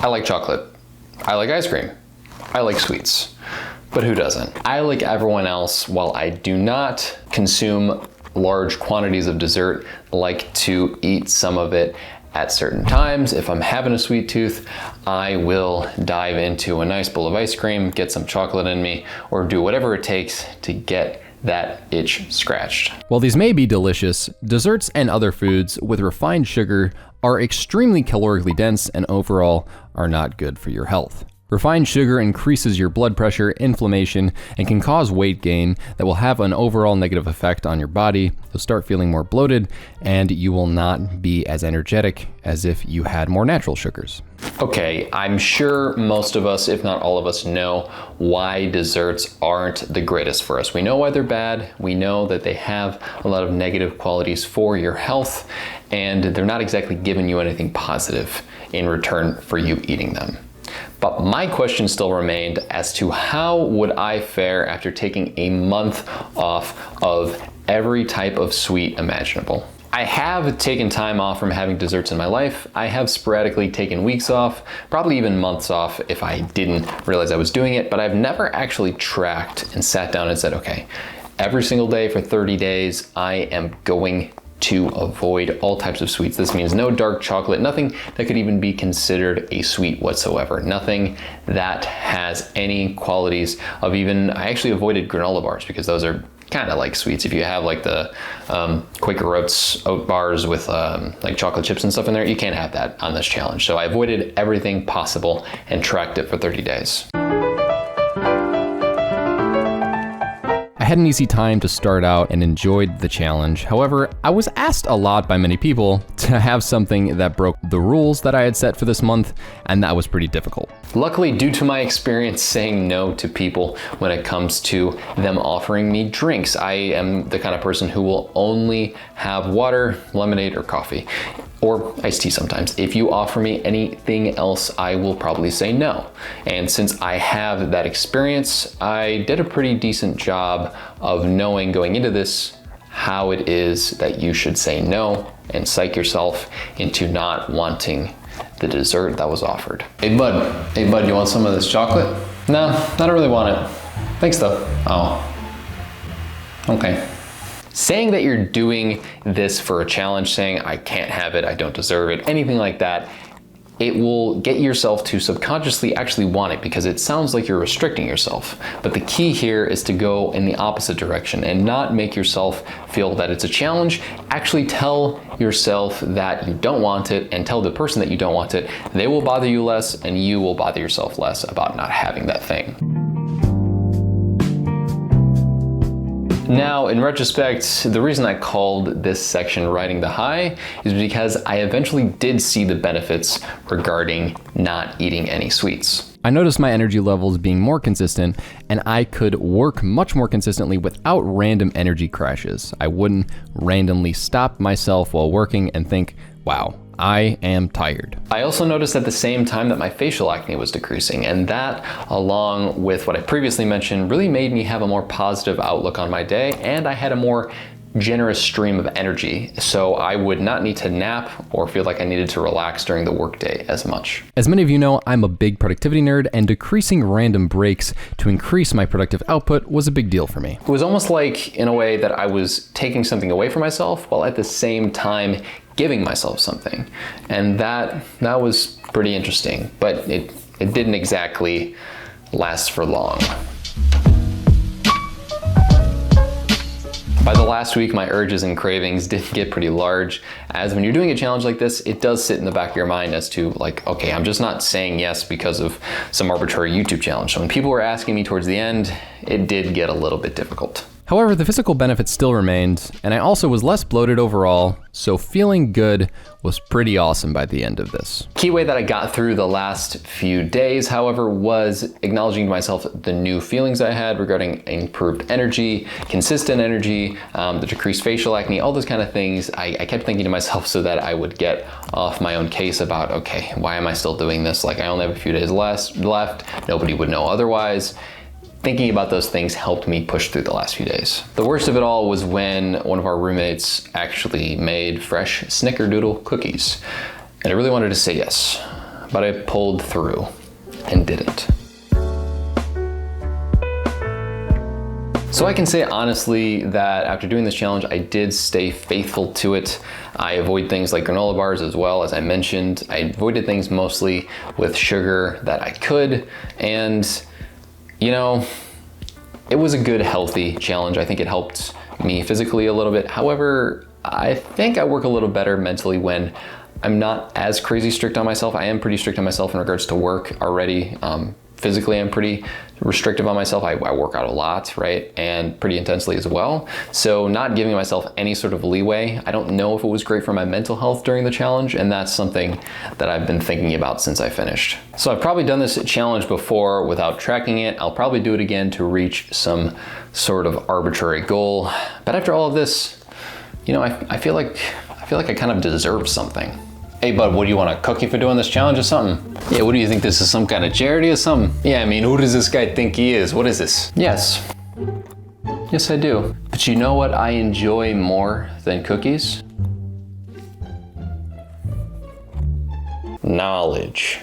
I like chocolate. I like ice cream. I like sweets. But who doesn't? I, like everyone else, while I do not consume large quantities of dessert, like to eat some of it at certain times. If I'm having a sweet tooth, I will dive into a nice bowl of ice cream, get some chocolate in me, or do whatever it takes to get that itch scratched. While these may be delicious, desserts and other foods with refined sugar are extremely calorically dense and overall are not good for your health. Refined sugar increases your blood pressure, inflammation, and can cause weight gain that will have an overall negative effect on your body. You'll start feeling more bloated, and you will not be as energetic as if you had more natural sugars. Okay, I'm sure most of us, if not all of us, know why desserts aren't the greatest for us. We know why they're bad. We know that they have a lot of negative qualities for your health, and they're not exactly giving you anything positive in return for you eating them. But my question still remained as to how would I fare after taking a month off of every type of sweet imaginable. I have taken time off from having desserts in my life. I have sporadically taken weeks off, probably even months off if I didn't realize I was doing it, but I've never actually tracked and sat down and said, okay, every single day for 30 days, I am going to avoid all types of sweets. This means no dark chocolate, nothing that could even be considered a sweet whatsoever. Nothing that has any qualities of even, I actually avoided granola bars because those are kind of like sweets. If you have like the Quaker Oats oat bars with like chocolate chips and stuff in there, you can't have that on this challenge. So I avoided everything possible and tracked it for 30 days. I had an easy time to start out and enjoyed the challenge. However, I was asked a lot by many people to have something that broke the rules that I had set for this month, and that was pretty difficult. Luckily, due to my experience saying no to people when it comes to them offering me drinks, I am the kind of person who will only have water, lemonade, or coffee, or iced tea sometimes. If you offer me anything else, I will probably say no. And since I have that experience, I did a pretty decent job of knowing going into this how it is that you should say no and psych yourself into not wanting the dessert that was offered. Hey bud, you want some of this chocolate? No, I don't really want it. Thanks though. Oh, okay. Saying that you're doing this for a challenge, saying I can't have it, I don't deserve it, anything like that, it will get yourself to subconsciously actually want it because it sounds like you're restricting yourself. But the key here is to go in the opposite direction and not make yourself feel that it's a challenge. Actually tell yourself that you don't want it and tell the person that you don't want it. They will bother you less and you will bother yourself less about not having that thing. Now, in retrospect, the reason I called this section Riding the High is because I eventually did see the benefits regarding not eating any sweets. I noticed my energy levels being more consistent, and I could work much more consistently without random energy crashes. I wouldn't randomly stop myself while working and think, wow, I am tired. I also noticed at the same time that my facial acne was decreasing, and that, along with what I previously mentioned, really made me have a more positive outlook on my day, and I had a more generous stream of energy, so I would not need to nap or feel like I needed to relax during the workday as much. As many of you know, I'm a big productivity nerd, and decreasing random breaks to increase my productive output was a big deal for me. It was almost like, in a way, that I was taking something away from myself while at the same time giving myself something. And that was pretty interesting, but it didn't exactly last for long. By the last week, my urges and cravings did get pretty large, as when you're doing a challenge like this, it does sit in the back of your mind as to like, okay, I'm just not saying yes because of some arbitrary YouTube challenge. So when people were asking me towards the end, it did get a little bit difficult. However, the physical benefits still remained, and I also was less bloated overall, so feeling good was pretty awesome by the end of this. Key way that I got through the last few days, however, was acknowledging to myself the new feelings I had regarding improved energy, consistent energy, the decreased facial acne, all those kind of things. I kept thinking to myself so that I would get off my own case about, okay, why am I still doing this? Like, I only have a few days left, nobody would know otherwise. Thinking about those things helped me push through the last few days. The worst of it all was when one of our roommates actually made fresh snickerdoodle cookies. And I really wanted to say yes, but I pulled through and did it. So I can say honestly that after doing this challenge, I did stay faithful to it. I avoid things like granola bars as well, as I mentioned. I avoided things mostly with sugar that I could. And, you know, it was a good, healthy challenge. I think it helped me physically a little bit. However, I think I work a little better mentally when I'm not as crazy strict on myself. I am pretty strict on myself in regards to work already. Physically, I'm pretty restrictive on myself. I work out a lot, right? And pretty intensely as well. So not giving myself any sort of leeway, I don't know if it was great for my mental health during the challenge, and that's something that I've been thinking about since I finished. So I've probably done this challenge before without tracking it. I'll probably do it again to reach some sort of arbitrary goal. But after all of this, you know, I feel like I kind of deserve something. Hey bud, what do you want, a cookie for doing this challenge or something? Yeah, what do you think, this is some kind of charity or something? Yeah, I mean, who does this guy think he is? What is this? Yes. Yes, I do. But you know what I enjoy more than cookies? Knowledge.